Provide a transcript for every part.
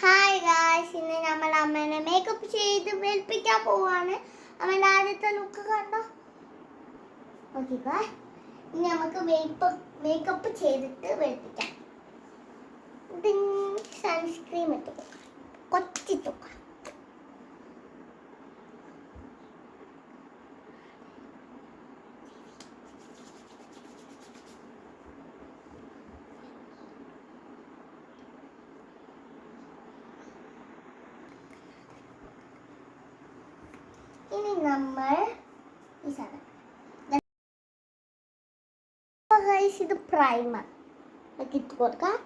Hi guys, ഇന്ന് നമ്മൾ അമ്മേനെ മേക്കപ്പ് ചെയ്ത് വെളുപ്പിക്കാൻ പോവാണ്. അമ്മേൻ്റെ ആദ്യത്തെ ലുക്ക് കണ്ടോ? ഓക്കെ ഗായ്, ഇനി നമുക്ക് മേക്കപ്പ് ചെയ്തിട്ട് വെളുപ്പിക്കാം. സൺസ്ക്രീം ഇട്ട് കൊച്ചിട്ടു. ഇനി നമ്മൾ ഈ സാധനം ഇത് പ്രൈമർ ഇട്ട് കൊടുക്കാം.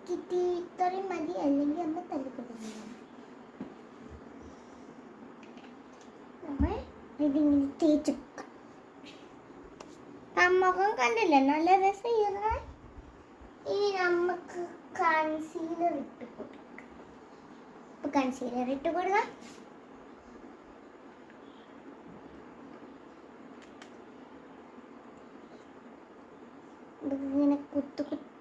കിട്ടി ഇത്രയും മതി, അല്ലെങ്കിൽ നമ്മൾ തല്ലിക്കൊടുക്കുന്നു. നമ്മൾ ഇതിങ്ങനെ തേച്ച് കൊടുക്കാം. മുഖം കണ്ടില്ലേ, നല്ല രസമാണ്. ഇനി നമുക്ക് കൺസീലർ ഇട്ട് കൊടുക്കാം. കൺസീലർ ഇട്ട് കൊടുക്കാം. ഇങ്ങനെ കുത്തു കുത്തു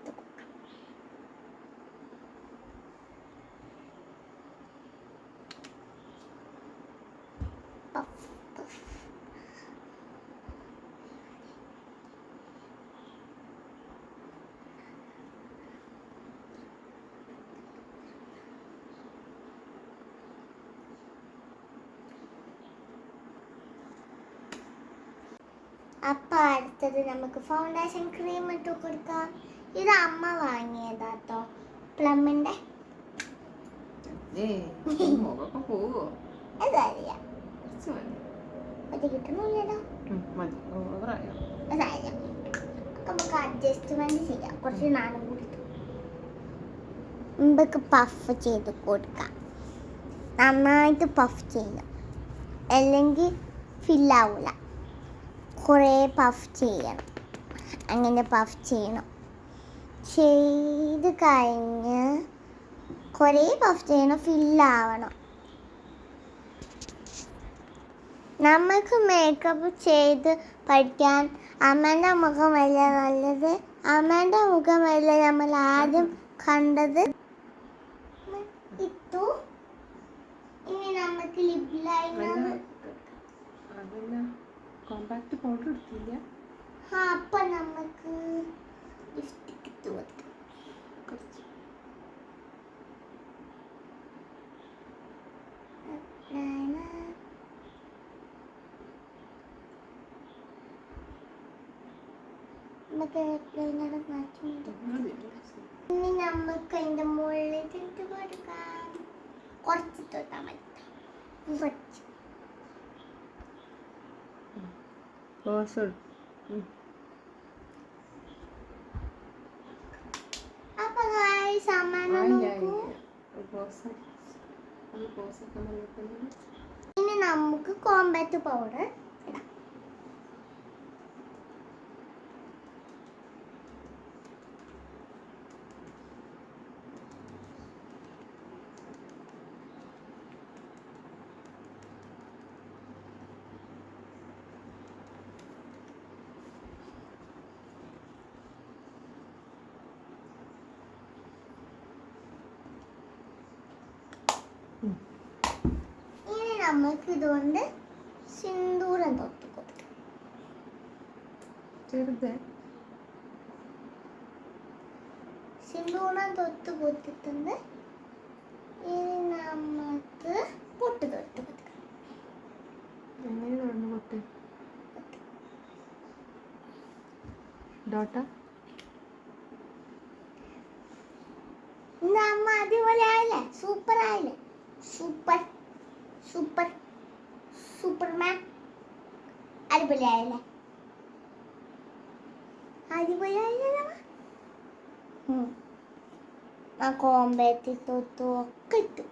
അപ്പം അടുത്തത് നമുക്ക് ഫൗണ്ടേഷൻ ക്രീം ഇട്ട് കൊടുക്കാം. ഇത് അമ്മ വാങ്ങിയതാട്ടോ, പ്ലമ്മിന്റെ. അതറിയാം, അത് കിട്ടണില്ലല്ലോ. അതറിയാം, നമുക്ക് അഡ്ജസ്റ്റ്മെന്റ് ചെയ്യാം. കുറച്ച് നാളും കൂടി നമുക്ക് പഫ് ചെയ്ത് കൊടുക്കാം. നന്നായിട്ട് പഫ് ചെയ്യണം, അല്ലെങ്കിൽ ഫില്ലാവൂല. കുറേ പഫ് ചെയ്യണം. അങ്ങനെ പഫ് ചെയ്യണം. ചെയ്ത് കഴിഞ്ഞ് കുറേ പഫ് ചെയ്യണം, ഫില്ലാവണം. നമുക്ക് മേക്കപ്പ് ചെയ്ത് പഠിക്കാൻ അമ്മേൻ്റെ മുഖമല്ല നല്ലത്. അമ്മേൻ്റെ മുഖമല്ല നമ്മൾ ആദ്യം കണ്ടത്. ഇട്ടു. ഇനി നമുക്ക് ലിപ് ലൈനർ. കോമ്പാക്ട് പൗഡർ എടുത്തില്ല. അപ്പൊ നമുക്ക് ലിപ്സ്റ്റിക് ഇട്ട് കൊടുക്കാം. ഇനി നമുക്ക് അതിന്റെ മുകളിൽ ഇട്ട് കൊടുക്കാം. കുറച്ച് തൊട്ടാൽ മതി. കുറച്ച് അപ്പൊ ഇനി നമുക്ക് കോമ്പാക്ട് പൗഡർ ഇടാം. ഇനി നമുക്ക് ഇതുകൊണ്ട് സിന്ദൂരം തൊട്ട് കൊടുക്കാം. സിന്ദൂരം തൊട്ട് കൊടുത്തിട്ടുണ്ട്. ഇനി നമുക്ക് പൊട്ട് തൊട്ട് കൊടുക്കാം. അമ്മ അടിപൊളി ആയില്ലേ? സൂപ്പർ ആയില്ലേ? Super super superman. അടിപൊളിയായില്ലേ? അടിപൊളിയായില്ല. കോമ്പറ്റി തൊട്ടും ഒക്കെ ഇട്ടു.